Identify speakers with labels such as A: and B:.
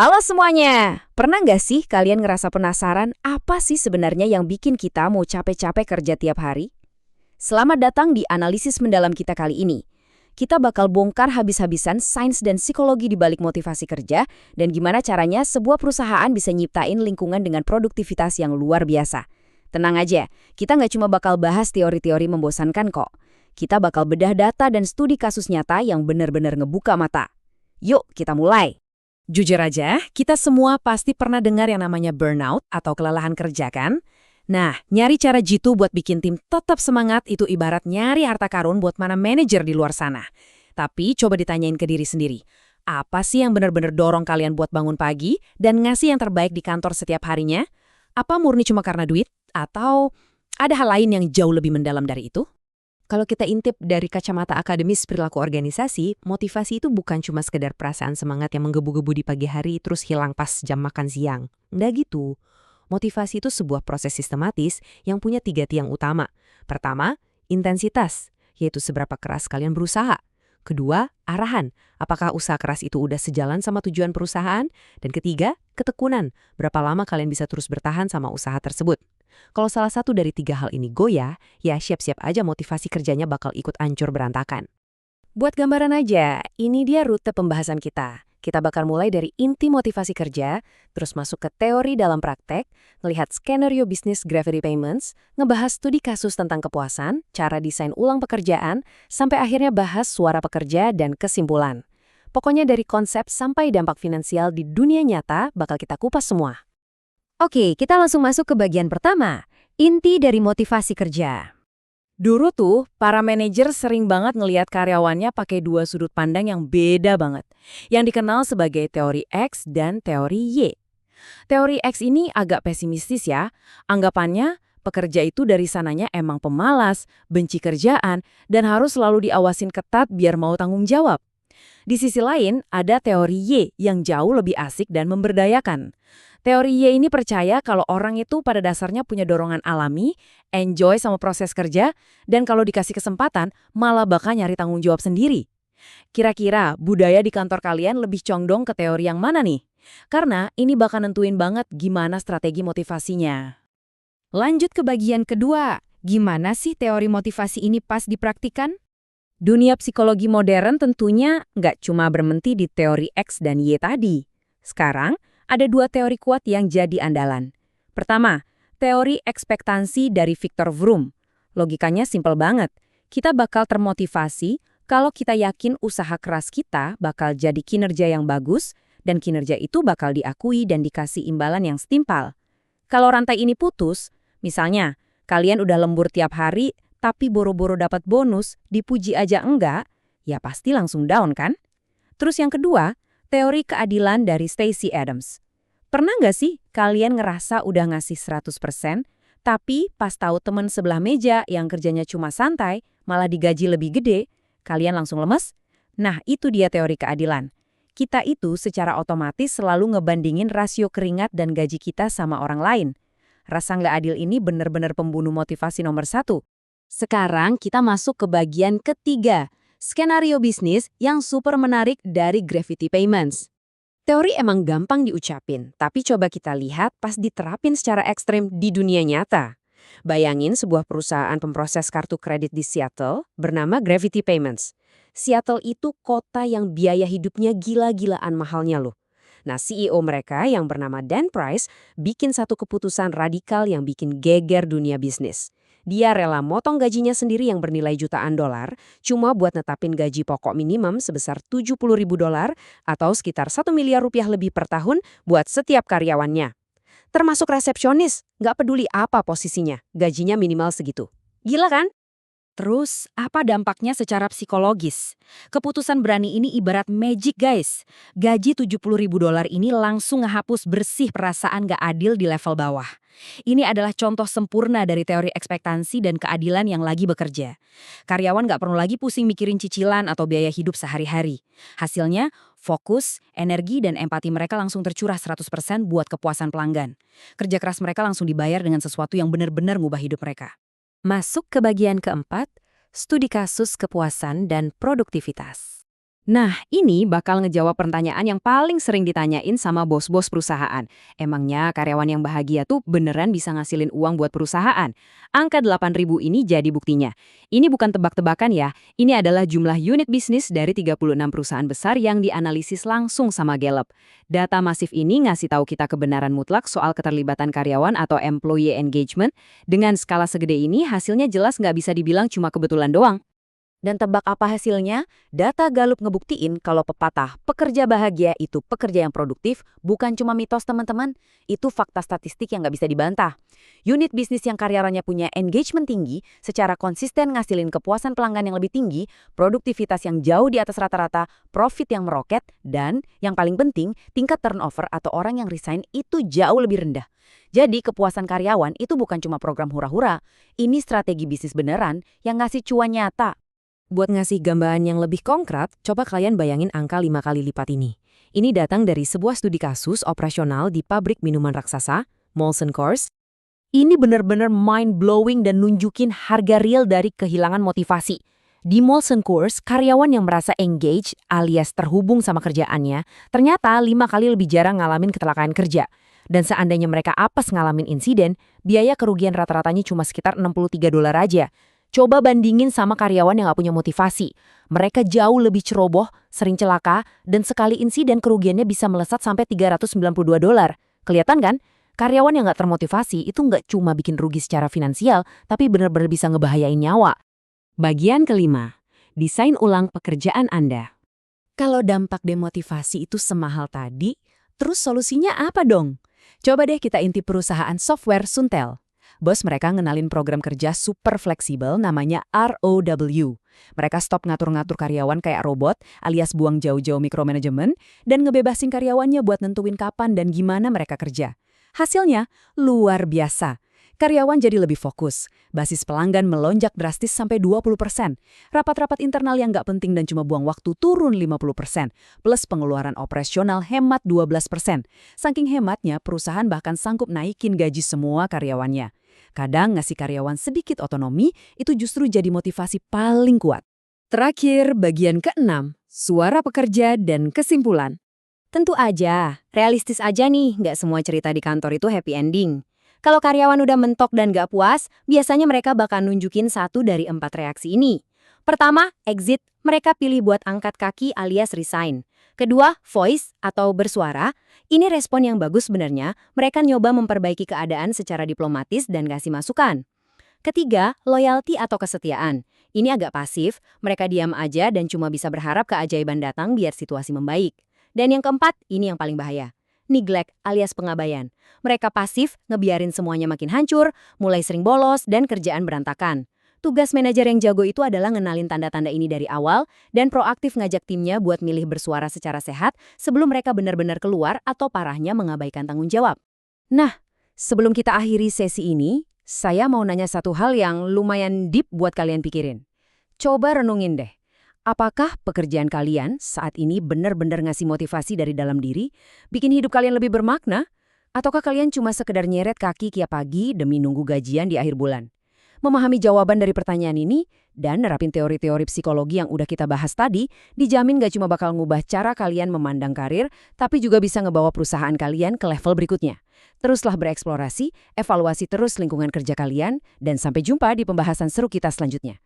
A: Halo semuanya! Pernah nggak sih kalian ngerasa penasaran apa sih sebenarnya yang bikin kita mau capek-capek kerja tiap hari? Selamat datang di analisis mendalam kita kali ini. Kita bakal bongkar habis-habisan sains dan psikologi di balik motivasi kerja dan gimana caranya sebuah perusahaan bisa nyiptain lingkungan dengan produktivitas yang luar biasa. Tenang aja, kita nggak cuma bakal bahas teori-teori membosankan kok. Kita bakal bedah data dan studi kasus nyata yang benar-benar ngebuka mata. Yuk, kita mulai! Jujur aja, kita semua pasti pernah dengar yang namanya burnout atau kelelahan kerja kan? Nah, nyari cara jitu buat bikin tim tetap semangat itu ibarat nyari harta karun buat mana manajer di luar sana. Tapi coba ditanyain ke diri sendiri, apa sih yang benar-benar dorong kalian buat bangun pagi dan ngasih yang terbaik di kantor setiap harinya? Apa murni cuma karena duit? Atau ada hal lain yang jauh lebih mendalam dari itu? Kalau kita intip dari kacamata akademis perilaku organisasi, motivasi itu bukan cuma sekedar perasaan semangat yang menggebu-gebu di pagi hari terus hilang pas jam makan siang. Nggak gitu. Motivasi itu sebuah proses sistematis yang punya 3 tiang utama. Pertama, intensitas, yaitu seberapa keras kalian berusaha. Kedua, arahan, apakah usaha keras itu udah sejalan sama tujuan perusahaan? Dan ketiga, ketekunan, berapa lama kalian bisa terus bertahan sama usaha tersebut. Kalau salah satu dari 3 hal ini goyah, ya siap-siap aja motivasi kerjanya bakal ikut hancur berantakan. Buat gambaran aja, ini dia rute pembahasan kita. Kita bakal mulai dari inti motivasi kerja, terus masuk ke teori dalam praktek, ngelihat skenario bisnis Gravity Payments, ngebahas studi kasus tentang kepuasan, cara desain ulang pekerjaan, sampai akhirnya bahas suara pekerja dan kesimpulan. Pokoknya dari konsep sampai dampak finansial di dunia nyata bakal kita kupas semua. Oke, kita langsung masuk ke bagian pertama, inti dari motivasi kerja. Dulu tuh, para manajer sering banget ngelihat karyawannya pakai 2 sudut pandang yang beda banget, yang dikenal sebagai teori X dan teori Y. Teori X ini agak pesimistis ya, anggapannya pekerja itu dari sananya emang pemalas, benci kerjaan, dan harus selalu diawasin ketat biar mau tanggung jawab. Di sisi lain, ada teori Y yang jauh lebih asik dan memberdayakan. Teori Y ini percaya kalau orang itu pada dasarnya punya dorongan alami, enjoy sama proses kerja, dan kalau dikasih kesempatan, malah bakal nyari tanggung jawab sendiri. Kira-kira budaya di kantor kalian lebih condong ke teori yang mana nih? Karena ini bakal nentuin banget gimana strategi motivasinya. Lanjut ke bagian kedua, gimana sih teori motivasi ini pas dipraktikan? Dunia psikologi modern tentunya nggak cuma berhenti di teori X dan Y tadi. Sekarang, ada 2 teori kuat yang jadi andalan. Pertama, teori ekspektansi dari Viktor Vroom. Logikanya simpel banget. Kita bakal termotivasi kalau kita yakin usaha keras kita bakal jadi kinerja yang bagus, dan kinerja itu bakal diakui dan dikasih imbalan yang setimpal. Kalau rantai ini putus, misalnya, kalian udah lembur tiap hari, tapi boro-boro dapat bonus, dipuji aja enggak, ya pasti langsung down kan? Terus yang kedua, teori keadilan dari Stacey Adams. Pernah nggak sih kalian ngerasa udah ngasih 100%, tapi pas tahu teman sebelah meja yang kerjanya cuma santai, malah digaji lebih gede, kalian langsung lemes? Nah, itu dia teori keadilan. Kita itu secara otomatis selalu ngebandingin rasio keringat dan gaji kita sama orang lain. Rasa nggak adil ini benar-benar pembunuh motivasi nomor 1. Sekarang kita masuk ke bagian ketiga, skenario bisnis yang super menarik dari Gravity Payments. Teori emang gampang diucapin, tapi coba kita lihat pas diterapin secara ekstrem di dunia nyata. Bayangin sebuah perusahaan pemproses kartu kredit di Seattle bernama Gravity Payments. Seattle itu kota yang biaya hidupnya gila-gilaan mahalnya loh. Nah, CEO mereka yang bernama Dan Price bikin satu keputusan radikal yang bikin geger dunia bisnis. Dia rela motong gajinya sendiri yang bernilai jutaan dolar, cuma buat netapin gaji pokok minimum sebesar $70.000 atau sekitar 1 miliar rupiah lebih per tahun buat setiap karyawannya. Termasuk resepsionis, nggak peduli apa posisinya, gajinya minimal segitu. Gila kan? Terus, apa dampaknya secara psikologis? Keputusan berani ini ibarat magic guys. Gaji $70.000 ini langsung ngehapus bersih perasaan gak adil di level bawah. Ini adalah contoh sempurna dari teori ekspektansi dan keadilan yang lagi bekerja. Karyawan gak perlu lagi pusing mikirin cicilan atau biaya hidup sehari-hari. Hasilnya, fokus, energi, dan empati mereka langsung tercurah 100% buat kepuasan pelanggan. Kerja keras mereka langsung dibayar dengan sesuatu yang benar-benar ngubah hidup mereka. Masuk ke bagian keempat, studi kasus kepuasan dan produktivitas.
B: Nah, ini bakal ngejawab pertanyaan yang paling sering ditanyain sama bos-bos perusahaan. Emangnya karyawan yang bahagia tuh beneran bisa ngasilin uang buat perusahaan? Angka 8.000 ini jadi buktinya. Ini bukan tebak-tebakan ya, ini adalah jumlah unit bisnis dari 36 perusahaan besar yang dianalisis langsung sama Gallup. Data masif ini ngasih tahu kita kebenaran mutlak soal keterlibatan karyawan atau employee engagement. Dengan skala segede ini, hasilnya jelas nggak bisa dibilang cuma kebetulan doang.
A: Dan tebak apa hasilnya? Data Gallup ngebuktiin kalau pepatah pekerja bahagia itu pekerja yang produktif bukan cuma mitos teman-teman. Itu fakta statistik yang nggak bisa dibantah. Unit bisnis yang karyawannya punya engagement tinggi, secara konsisten ngasilin kepuasan pelanggan yang lebih tinggi, produktivitas yang jauh di atas rata-rata, profit yang meroket, dan yang paling penting, tingkat turnover atau orang yang resign itu jauh lebih rendah. Jadi kepuasan karyawan itu bukan cuma program hura-hura, ini strategi bisnis beneran yang ngasih cuan nyata.
B: Buat ngasih gambaran yang lebih konkret, coba kalian bayangin angka 5 kali lipat ini. Ini datang dari sebuah studi kasus operasional di pabrik minuman raksasa, Molson Coors. Ini benar-benar mind-blowing dan nunjukin harga real dari kehilangan motivasi. Di Molson Coors, karyawan yang merasa engage alias terhubung sama kerjaannya, ternyata 5 kali lebih jarang ngalamin kecelakaan kerja. Dan seandainya mereka apes ngalamin insiden, biaya kerugian rata-ratanya cuma sekitar $63 aja. Coba bandingin sama karyawan yang nggak punya motivasi. Mereka jauh lebih ceroboh, sering celaka, dan sekali insiden kerugiannya bisa melesat sampai $392. Kelihatan kan? Karyawan yang nggak termotivasi itu nggak cuma bikin rugi secara finansial, tapi benar-benar bisa ngebahayain nyawa. Bagian kelima, desain ulang pekerjaan Anda. Kalau dampak demotivasi itu semahal tadi, terus solusinya apa dong? Coba deh kita intip perusahaan software Suntel. Bos mereka ngenalin program kerja super fleksibel namanya ROW. Mereka stop ngatur-ngatur karyawan kayak robot alias buang jauh-jauh mikromanajemen dan ngebebasin karyawannya buat nentuin kapan dan gimana mereka kerja. Hasilnya luar biasa. Karyawan jadi lebih fokus. Basis pelanggan melonjak drastis sampai 20%. Rapat-rapat internal yang nggak penting dan cuma buang waktu turun 50%. Plus pengeluaran operasional hemat 12%. Saking hematnya, perusahaan bahkan sanggup naikin gaji semua karyawannya. Kadang ngasih karyawan sedikit otonomi itu justru jadi motivasi paling kuat. Terakhir, bagian ke-6, suara pekerja dan kesimpulan.
A: Tentu aja, realistis aja nih, nggak semua cerita di kantor itu happy ending. Kalau karyawan udah mentok dan nggak puas, biasanya mereka bakal nunjukin 1 dari 4 reaksi ini. Pertama, exit, mereka pilih buat angkat kaki alias resign. Kedua, voice atau bersuara. Ini respon yang bagus sebenarnya, mereka nyoba memperbaiki keadaan secara diplomatis dan kasih masukan. Ketiga, loyalty atau kesetiaan. Ini agak pasif, mereka diam aja dan cuma bisa berharap keajaiban datang biar situasi membaik. Dan yang keempat, ini yang paling bahaya. Neglect alias pengabaian. Mereka pasif, ngebiarin semuanya makin hancur, mulai sering bolos dan kerjaan berantakan. Tugas manajer yang jago itu adalah ngenalin tanda-tanda ini dari awal dan proaktif ngajak timnya buat milih bersuara secara sehat sebelum mereka benar-benar keluar atau parahnya mengabaikan tanggung jawab. Nah, sebelum kita akhiri sesi ini, saya mau nanya satu hal yang lumayan deep buat kalian pikirin. Coba renungin deh, apakah pekerjaan kalian saat ini benar-benar ngasih motivasi dari dalam diri, bikin hidup kalian lebih bermakna? Ataukah kalian cuma sekedar nyeret kaki tiap pagi demi nunggu gajian di akhir bulan? Memahami jawaban dari pertanyaan ini dan nerapin teori-teori psikologi yang udah kita bahas tadi, dijamin gak cuma bakal ngubah cara kalian memandang karir, tapi juga bisa ngebawa perusahaan kalian ke level berikutnya. Teruslah bereksplorasi, evaluasi terus lingkungan kerja kalian, dan sampai jumpa di pembahasan seru kita selanjutnya.